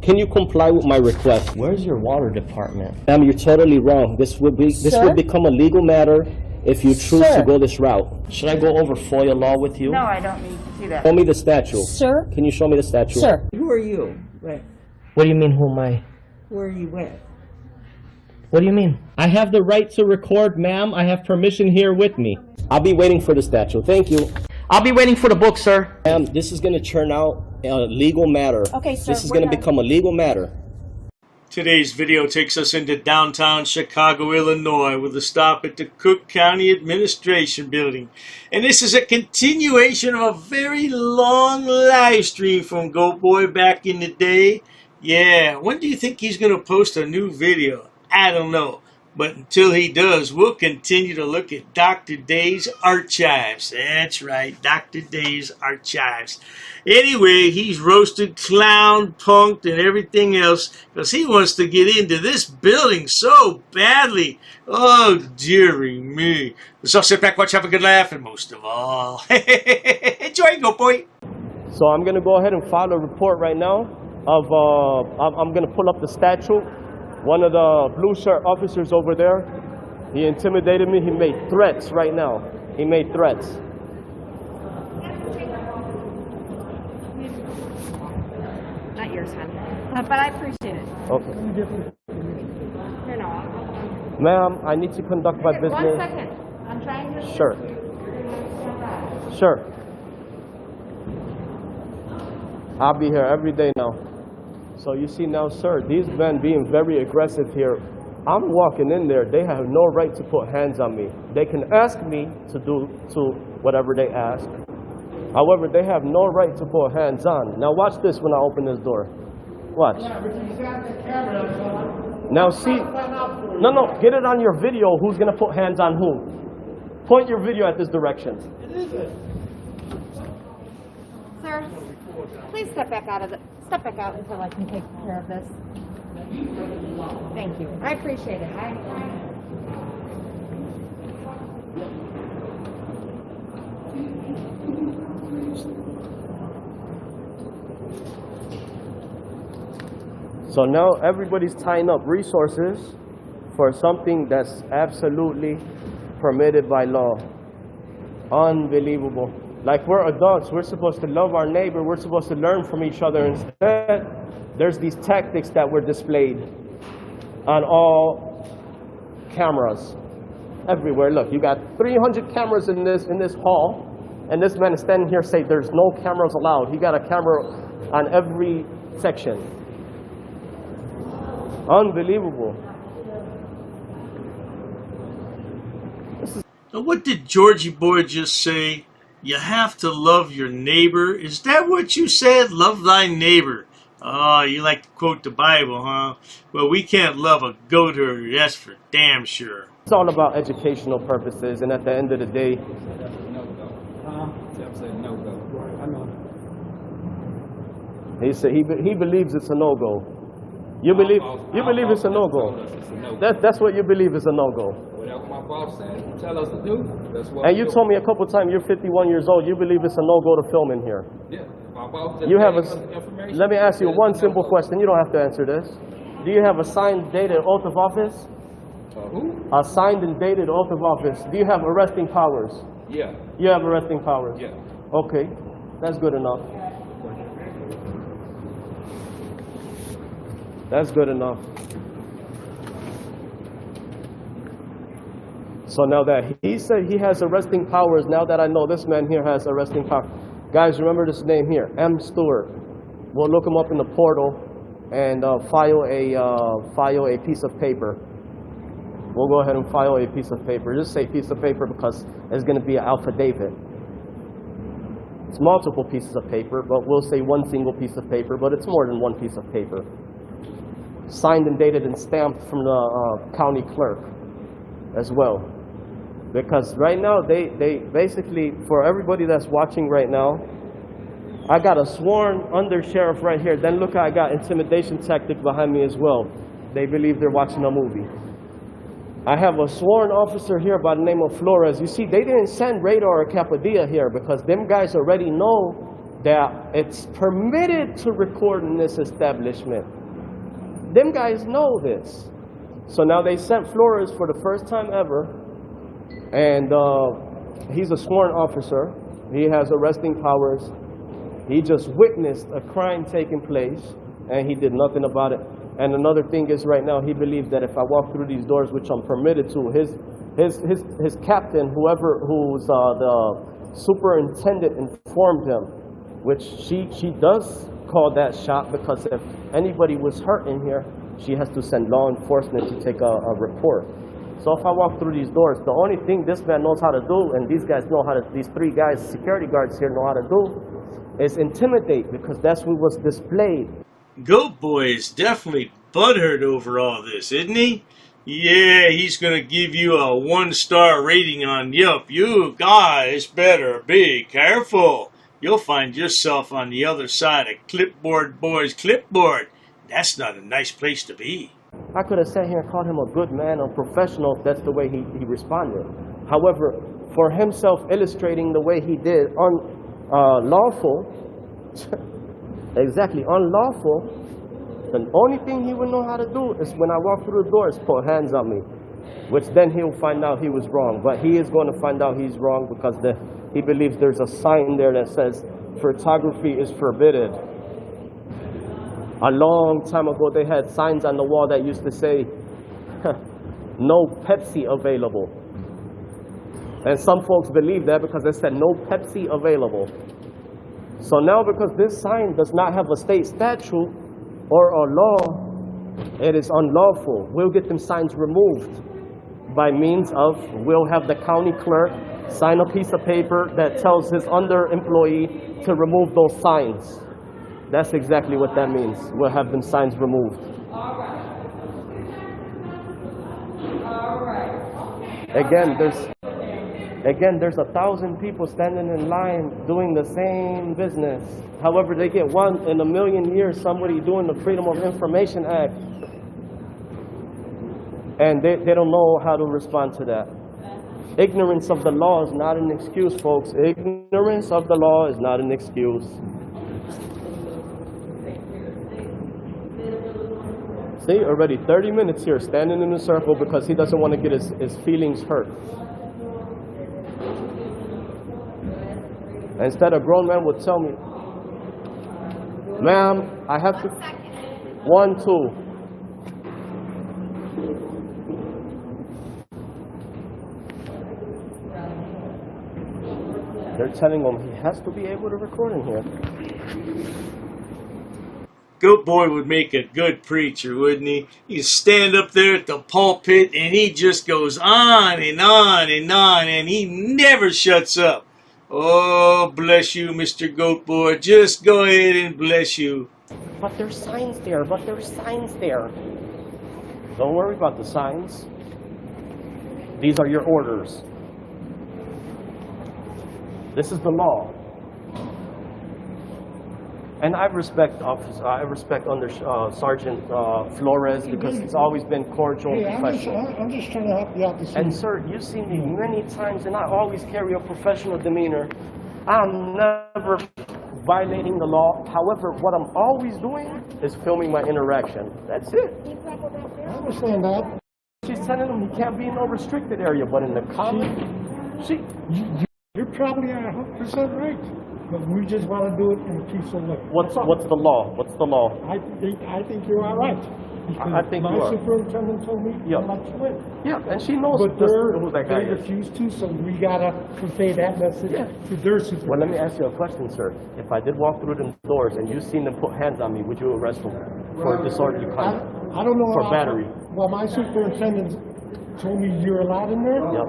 Can you comply with my request? Where's your water department? Ma'am, you're totally wrong. This would become a legal matter if you choose to go this route. Should I go over FOIA law with you? No, I don't need to see that. Show me the statue. Sir? Can you show me the statue? Sir. Who are you? Right. What do you mean, who am I? Where are you with? What do you mean? I have the right to record, ma'am. I have permission here with me. I'll be waiting for the statue. Thank you. I'll be waiting for the book, sir. Ma'am, this is going to turn out a legal matter. Okay, sir. This is going to become a legal matter. Today's video takes us into downtown Chicago, Illinois, with a stop at the Cook County Administration Building. And this is a continuation of a very long live stream from GoatBoy back in the day. Yeah, when do you think he's going to post a new video? I don't know. But until he does, we'll continue to look at Dr. Day's archives. That's right, Dr. Day's archives. Anyway, he's roasted, clowned, punked, and everything else because he wants to get into this building so badly. Oh, dearie me. So sit back, watch, have a good laugh, and most of all, enjoy, GoatBoy. So I'm going to go ahead and file a report right now of, I'm going to pull up the statue. One of the blue shirt officers over there, he intimidated me. He made threats right now. He made threats. Not yours, hon. But I appreciate it. Okay. Here, no. Ma'am, I need to conduct my business. 1 second. I'm trying to... Sure. Sure. I'll be here every day now. So you see now, sir, these men being very aggressive here. I'm walking in there. They have no right to put hands on me. They can ask me to do whatever they ask. However, they have no right to put hands on. Now watch this when I open this door. Watch. Now see, no, get it on your video. Who's gonna put hands on whom? Point your video at this direction. Sir, please step back out until I can take care of this. Thank you. I appreciate it. So now everybody's tying up resources for something that's absolutely permitted by law. Unbelievable. Like we're adults, we're supposed to love our neighbor, we're supposed to learn from each other. Instead, there's these tactics that were displayed on all cameras everywhere. Look, you got 300 cameras in this hall, and this man is standing here saying there's no cameras allowed. He got a camera on every section. Unbelievable. Now, what did Georgie Boy just say? You have to love your neighbor. Is that what you said? Love thy neighbor. Oh, you like to quote the Bible, huh? Well, we can't love a goat herder, that's for damn sure. It's all about educational purposes, and at the end of the day, he said he believes it's a no-go. You believe it's a no-go. That's what you believe is a no-go. Whatever my boss said, tell us to do. That's what. And you told me a couple times you're 51 years old. You believe it's a no-go to film in here. Yeah, my boss just You have gave us information. Let me ask you one simple question. You don't have to answer this. Do you have a signed, dated oath of office? Who? A signed and dated oath of office. Do you have arresting powers? Yeah. You have arresting powers. Yeah. Okay, that's good enough. That's good enough. So now that he said he has arresting powers, now that I know this man here has arresting power. Guys, remember this name here, M. Stewart. We'll look him up in the portal and file a piece of paper. We'll go ahead and file a piece of paper. Just say piece of paper because it's going to be an affidavit. It's multiple pieces of paper, but we'll say one single piece of paper, but it's more than one piece of paper. Signed and dated and stamped from the county clerk as well. Because right now, they basically, for everybody that's watching right now, I got a sworn under sheriff right here. Then look, I got intimidation tactic behind me as well. They believe they're watching a movie. I have a sworn officer here by the name of Flores. You see, they didn't send Radar or Capadilla here because them guys already know that it's permitted to record in this establishment. them guys know this. So now they sent Flores for the first time ever, and he's a sworn officer. He has arresting powers. He just witnessed a crime taking place, and he did nothing about it. And another thing is, right now, he believes that if I walk through these doors, which I'm permitted to, his captain, who's the superintendent, informed him, which she does call that shot, because if anybody was hurt in here, she has to send law enforcement to take a report. So if I walk through these doors, the only thing this man knows how to do, and these guys know how to, these three guys, security guards here know how to do, is intimidate, because that's what was displayed. GoatBoy is definitely butthurt over all this, isn't he? Yeah, he's gonna give you a 1-star rating on Yelp. You guys better be careful. You'll find yourself on the other side of Clipboard Boy's clipboard. That's not a nice place to be. I could have sat here and called him a good man, a professional, if that's the way he responded. However, for himself illustrating the way he did, unlawful, exactly, unlawful, the only thing he would know how to do is when I walk through the doors, put hands on me, which then he'll find out he was wrong. But he is going to find out he's wrong, because he believes there's a sign there that says photography is forbidden. A long time ago, they had signs on the wall that used to say, no Pepsi available. And some folks believe that because it said no Pepsi available. So now, because this sign does not have a state statute or a law, it is unlawful. We'll get them signs removed by means of, we'll have the county clerk sign a piece of paper that tells his under employee to remove those signs. That's exactly what that means. We'll have them signs removed. Again, there's 1,000 people standing in line doing the same business. However, they get one in a million years, somebody doing the Freedom of Information Act. And they don't know how to respond to that. Ignorance of the law is not an excuse, folks. Ignorance of the law is not an excuse. See, already 30 minutes here standing in a circle because he doesn't want to get his feelings hurt. Instead, a grown man would tell me, ma'am, I have to, 1, 2. They're telling him he has to be able to record in here. GoatBoy would make a good preacher, wouldn't he? He'd stand up there at the pulpit and he just goes on and on and on, and he never shuts up. Oh, bless you, Mr. GoatBoy. Just go ahead and bless you. But there's signs there, Don't worry about the signs. These are your orders. This is the law. And I respect under Sergeant Flores, because he's always been cordial and professional. I'm just trying to help you out this And evening. sir, you've seen me many times, and I always carry a professional demeanor. I'm never violating the law. However, what I'm always doing is filming my interaction. That's it. I understand that. She's telling him he can't be in no restricted area, but in the common, You're probably 100% right. But we just want to do it in a peaceful way. what's the law? What's the law? I think you're all right. I think you are. My superintendent told me Yeah. to let you in. Yeah, and she knows But who that guy they is. refuse to, so we gotta convey that message Yeah. to their superintendent. Well, let me ask you a question, sir. If I did walk through the doors and you seen them put hands on me, would you arrest them for disorderly conduct? I don't know. For battery. Well, my superintendent told me you're allowed in there. Yep.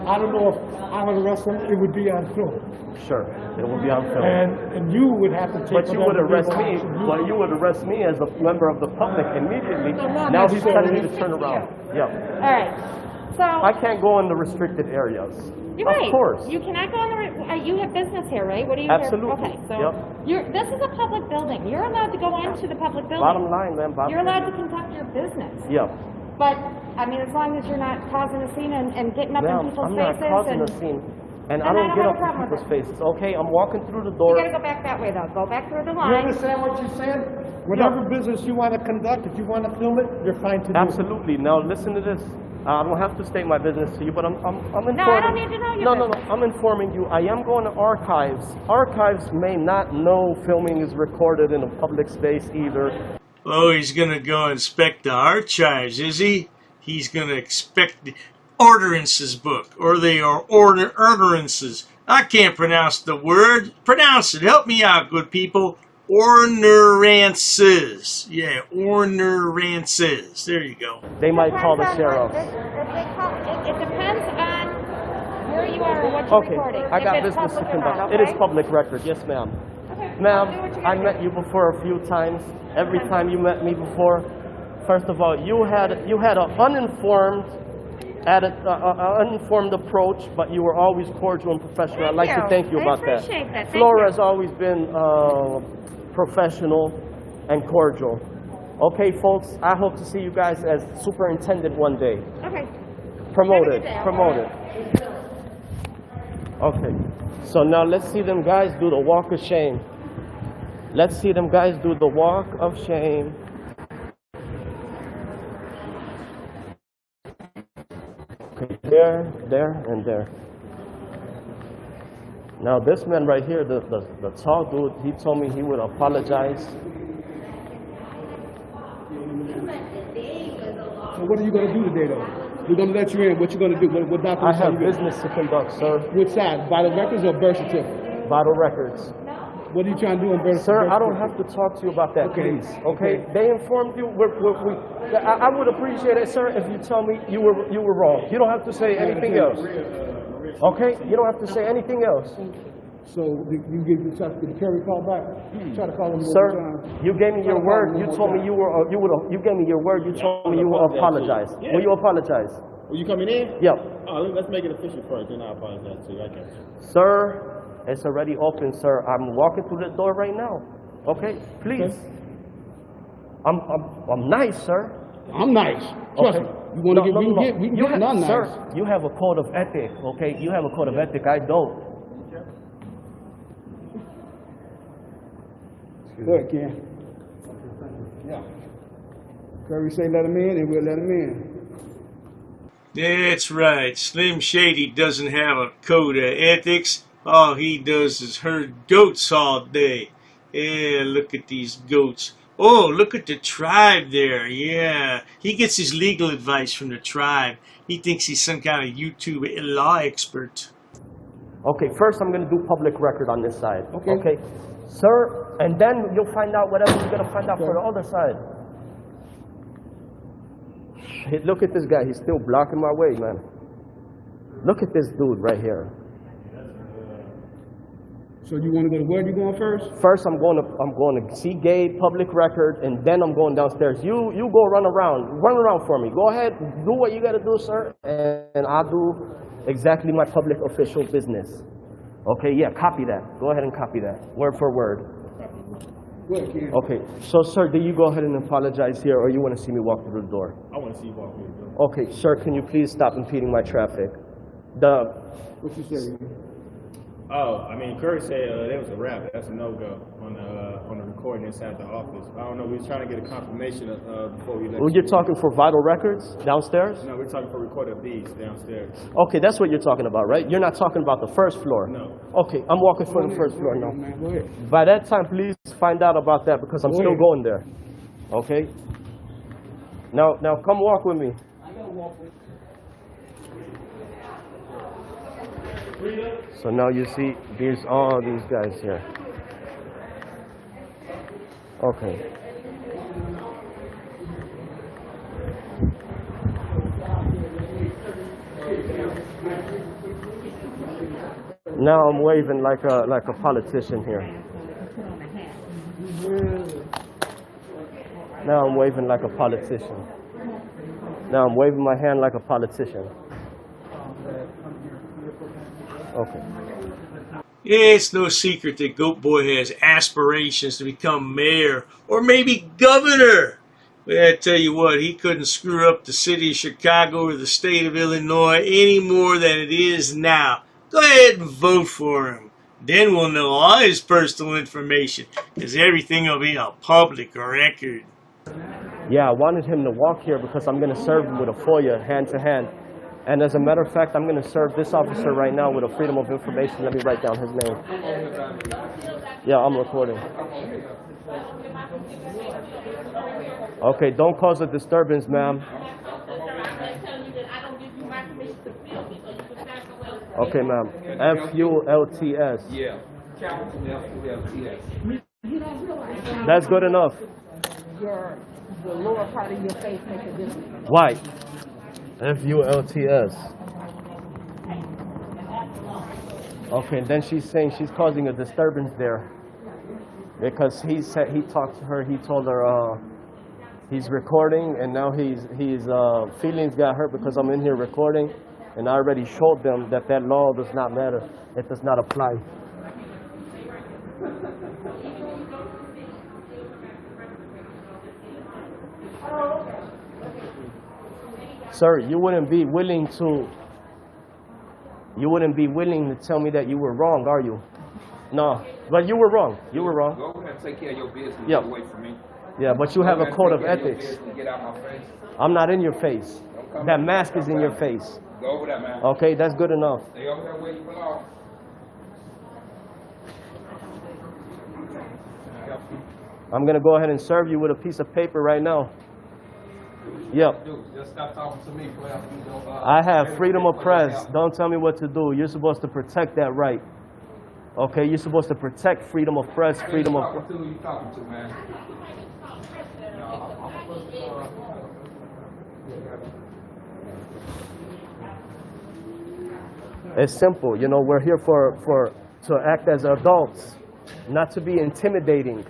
I don't know if I would arrest them. It would be on film. Sure, it will be on film. And you would have to take. But you would whatever arrest legal me. action you But you would arrest me as a member of the public immediately. not Now he's telling me necessarily. to turn around. Yeah. All right. So I can't go in the restricted areas. you're Of right. course. You cannot go on the. You have business here, right? What do you? Absolutely. Okay. So Yep. this is a public building. You're allowed to go into the public building. Bottom line, man. You're allowed to conduct your business. Yeah. But I mean, as long as you're not causing a scene and getting up Ma'am, in people's I'm not faces causing and. a scene. And Then I don't I get don't up have a in problem people's with faces. Okay, I'm walking through the You door. gotta go back that way though. Go back through the You line. understand what you're saying? Whatever business you want to conduct, if you want to film it, you're fine to do. Absolutely. Now listen to this. I don't have to state my business to you, but I'm informing. No, I don't need to know your No. business. I'm informing you. I am going to archives. Archives may not know filming is recorded in a public space either. Oh, he's gonna go inspect the archives, is he? He's gonna inspect the ordinances book, or they are ordinances. I can't pronounce the word. Pronounce it. Help me out, good people. Ordinances. Yeah, ordinances. There you go. They might call the Depends on sheriff. what- It depends on where you are and what you're Okay, recording. I If got it's business to public or not, conduct. It is okay? public record. Yes, ma'am. Okay, Ma'am, do what you I gotta met do. you before a few times. Every time you met me before, first of all, you had an uninformed approach, but you were always cordial and professional. I'd like to thank you I about that. appreciate that. Thank Flora you. has always been professional and cordial. Okay, folks, I hope to see you guys as superintendent one day. Okay. Promoted, Have a good day. promoted. Okay, so now let's see them guys do the walk of shame. Let's see them guys do the walk of shame. Okay, there, and there. Now this man right here, the tall dude, he told me he would apologize. So what are you going to do today, though? We're going to let you in. What you going to do? What I documents are have you getting? business to conduct, sir. Which side? Vital records or birth certificate? Vital records. What are you trying to do in birth Sir, certificate? I don't have to talk to you about that, Okay, please. Okay? okay. They informed you. I would appreciate it, sir, if you tell me you were wrong. You don't have to say anything else. Okay? You don't have to say anything else. So you try to get the Kerry call back? Try to call him one more Sir, time. you gave me your word. You told me you gave me your word. You told me you will apologize. Will you apologize? Were you coming in? Yep. Let's make it official first, then I'll apologize to you. I got you. Sir, it's already open, sir. I'm walking through the door right now. Okay? Please. I'm nice, sir. I'm nice. Trust Okay. me. You want to get, we can get non-nice. Sir, you have a code of ethic, okay? You have a code of ethic. I don't. Go ahead, Ken. Yeah. Kerry say let him in, and we'll let him in. That's right. Slim Shady doesn't have a code of ethics. All he does is herd goats all day. Yeah, look at these goats. Oh, look at the tribe there. Yeah, he gets his legal advice from the tribe. He thinks he's some kind of YouTube law expert. Okay, first I'm going to do public record on this side. Okay. Sir, and then you'll find out whatever you're going to find out for the other side. Hey, look at this guy. He's still blocking my way, man. Look at this dude right here. So you want to go to where? You going first? First, I'm going to see Gabe, public record, and then I'm going downstairs. You go run around for me. Go ahead, do what you got to do, sir, and I'll do exactly my public official business. Okay, yeah, copy that. Go ahead and copy that, word for word. Go ahead, Ken. Okay, so sir, do you go ahead and apologize here, or you want to see me walk through the door? I want to see you walk through the door. Okay, sir, can you please stop impeding my traffic? What you say? Oh, I mean, Curry said there was a rap. That's a no-go on the recording inside the office. I don't know. We was trying to get a confirmation before we let Well, you're talking for vital records downstairs? No, we're talking for recording of these downstairs. Okay, that's what you're talking about, right? You're not talking about the first floor? No. Okay, I'm walking for the first floor now. Man, go ahead. By that time, please find out about that because I'm Go still ahead. going there. Okay? Now come walk with me. So now you see all these guys here. Okay. Now I'm waving like a politician here. Now I'm waving like a politician. Now I'm waving my hand like a politician. Okay. It's no secret that GoatBoy has aspirations to become mayor or maybe governor. But I tell you what, he couldn't screw up the city of Chicago or the state of Illinois any more than it is now. go ahead and vote for him. Then we'll know all his personal information, because everything will be a public record. Yeah, I wanted him to walk here because I'm going to serve him with a FOIA hand to hand. And as a matter of fact, I'm going to serve this officer right now with a Freedom of Information. Let me write down his name. Yeah, I'm recording. Okay, don't cause a disturbance, ma'am. Okay, ma'am. F-U-L-T-S. Yeah. F-U-L-T-S. That's good enough. The lower part of your face makes a difference. Why? F-U-L-T-S. Okay, then she's saying she's causing a disturbance there. Because he said he talked to her, he told her he's recording, and now his feelings got hurt because I'm in here recording, and I already showed them that that law does not matter. It does not apply. Sir, you wouldn't be willing to tell me that you were wrong, are you? No, but you were wrong. You were wrong. Go over there and take care of your business. Yep. Get away from me. Yeah, but you have a code of ethics. Get out my face. I'm not in your face. That mask is in your face. Go over there, man. Okay, that's good enough. Stay over there where you belong. I'm gonna go ahead and serve you with a piece of paper right now. Yep. Dude, just stop talking to me, player. I have freedom of press. Don't tell me what to do. You're supposed to protect that right. Okay, you're supposed to protect freedom of press, freedom of... Who you talking to, man? It's simple, you know, we're here to act as adults, not to be intimidating.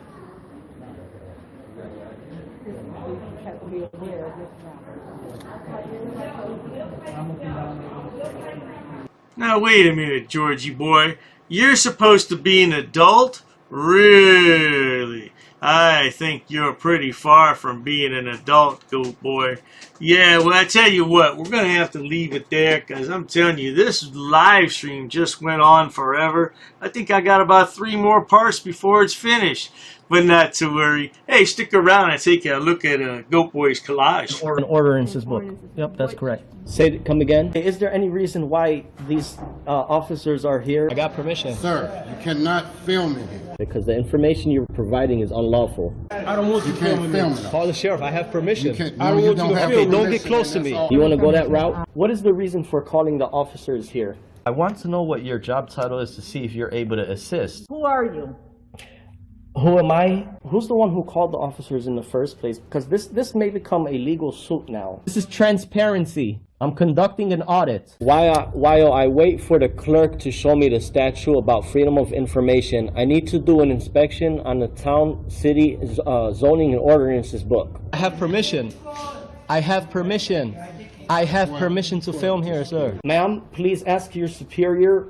Now wait a minute, Georgie boy. You're supposed to be an adult? Really? I think you're pretty far from being an adult, GoatBoy. Yeah, well, I tell you what, we're going to have to leave it there, because I'm telling you, this live stream just went on forever. I think I got about 3 more parts before it's finished. But not to worry. Hey, stick around and take a look at GoatBoy's collage. An ordinances book. Yep, that's correct. Come again. Is there any reason why these officers are here? I got permission. Sir, you cannot film in here. Because the information you're providing is unlawful. I don't want you filming me. Call the sheriff. I have permission. I don't want you to film. Don't get close to me. You want to go that route? What is the reason for calling the officers here? I want to know what your job title is to see if you're able to assist. Who are you? Who am I? Who's the one who called the officers in the first place? Because this may become a legal suit now. This is transparency. I'm conducting an audit. While I wait for the clerk to show me the statute about freedom of information, I need to do an inspection on the town, city, zoning and ordinances book. I have permission. I have permission. I have permission to film here, sir. Ma'am, please ask your superior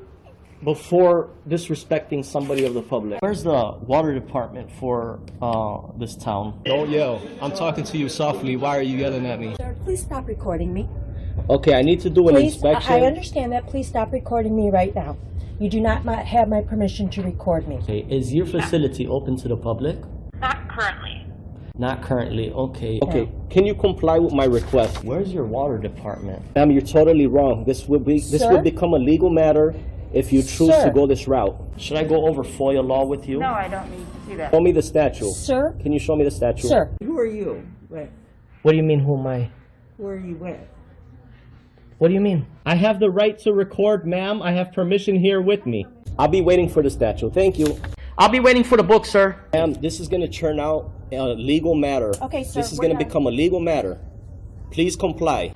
before disrespecting somebody of the public. Where's the water department for this town? Don't yell. I'm talking to you softly. Why are you yelling at me? Sir, please stop recording me. Okay, I need to do an inspection. I understand that. Please stop recording me right now. You do not have my permission to record me. Okay, is your facility open to the public? Not currently. Not currently, okay. Okay, can you comply with my request? Where's your water department? Ma'am, you're totally wrong. This will become a legal matter if you choose to go this route. Should I go over FOIA law with you? No, I don't need to do that. Show me the statute. Sir? Can you show me the statute? Sir. Who are you? Right. What do you mean, who am I? Where are you with? What do you mean? I have the right to record, ma'am. I have permission here with me. I'll be waiting for the statute. Thank you. I'll be waiting for the book, sir. Ma'am, this is going to turn out a legal matter. Okay, sir. This is going to become a legal matter. Please comply.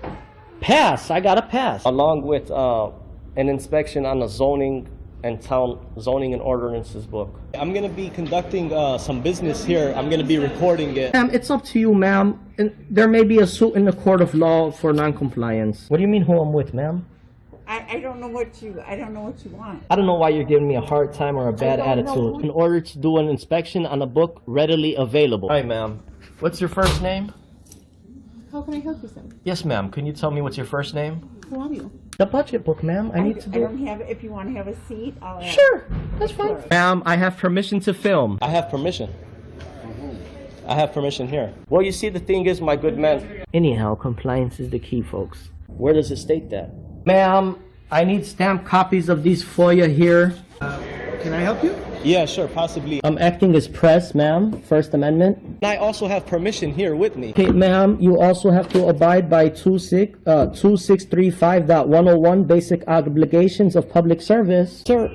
Pass. I got to pass. Along with an inspection on the zoning and ordinances book. I'm going to be conducting some business here. I'm going to be recording it. Ma'am, it's up to you, ma'am. There may be a suit in the court of law for non-compliance. What do you mean who I'm with, ma'am? I don't know what you want. I don't know why you're giving me a hard time or a bad attitude. In order to do an inspection on a book readily available. Hi, ma'am. What's your first name? How can I help you, sir? Yes, ma'am. Can you tell me what's your first name? who are you? The budget book, ma'am. I need to I do. don't have, if you want to have a seat, I'll ask. Sure, that's fine. Ma'am, I have permission to film. I have permission. I have permission here. Well, you see, the thing is, my good man. Anyhow, compliance is the key, folks. Where does it state that? Ma'am, I need stamped copies of these FOIA here. Can I help you? Yeah, sure, possibly. I'm acting as press, ma'am. First Amendment. And I also have permission here with me. Okay, ma'am, you also have to abide by 2635.101 basic obligations of public service. Sir,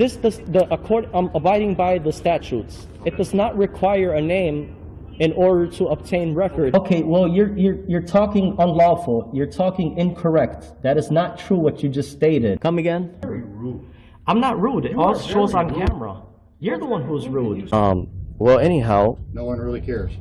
I'm abiding by the statutes. It does not require a name in order to obtain record. Okay, well, you're talking unlawful. You're talking incorrect. That is not true what you just stated. Come again? Very rude. I'm not rude. It all shows on camera. You're the one who's rude. Well, anyhow. No one really cares.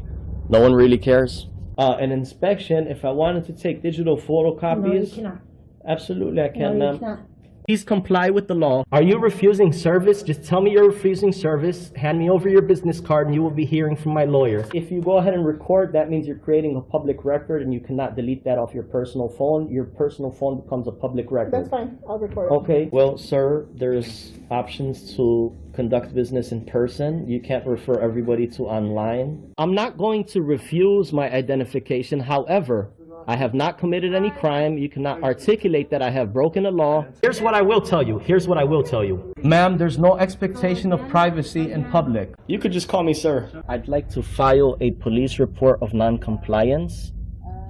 No one really cares? An inspection, if I wanted to take digital photocopies. No, you cannot. Absolutely, I can, No, ma'am. you cannot. Please comply with the law. Are you refusing service? Just tell me you're refusing service. Hand me over your business card and you will be hearing from my lawyer. If you go ahead and record, that means you're creating a public record and you cannot delete that off your personal phone. Your personal phone becomes a public record. That's fine. I'll record it. Okay, well, sir, there's options to conduct business in person. You can't refer everybody to online. I'm not going to refuse my identification. However, I have not committed any crime. You cannot articulate that I have broken a law. Here's what I will tell you. Here's what I will tell you. Ma'am, there's no expectation of privacy in public. You could just call me sir. I'd like to file a police report of non-compliance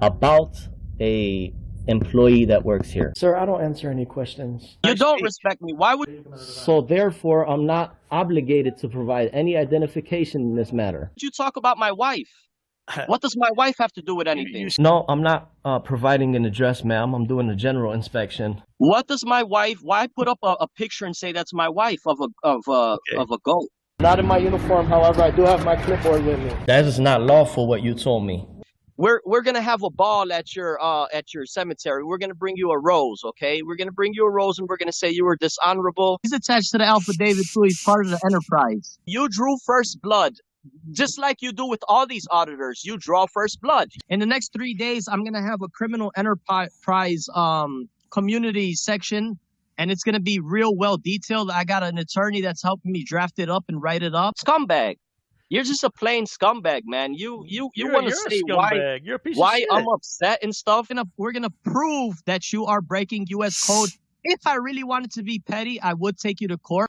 about a employee that works here. Sir, I don't answer any questions. You don't respect me. Why would So therefore, I'm not obligated to provide any identification in this matter. you talk about my wife? What does my wife have to do with anything? No, I'm not providing an address, ma'am. I'm doing a general inspection. What does my wife? Why put up a picture and say that's my wife of a goat? Not in my uniform, however, I do have my clipboard with me. That is not lawful what you told me. We're gonna have a ball at your cemetery. We're gonna bring you a rose, okay? We're gonna bring you a rose and we're gonna say you were dishonorable. He's attached to the affidavit too. He's part of the enterprise. You drew first blood. Just like you do with all these auditors, you draw first blood. In the next 3 days, I'm going to have a criminal enterprise community section, and it's going to be real well detailed. I got an attorney that's helping me draft it up and write it up. Scumbag. You're just a plain scumbag, man. You want to say why I'm upset and stuff. We're going to prove that you are breaking U.S. code. If I really wanted to be petty, I would take you to court.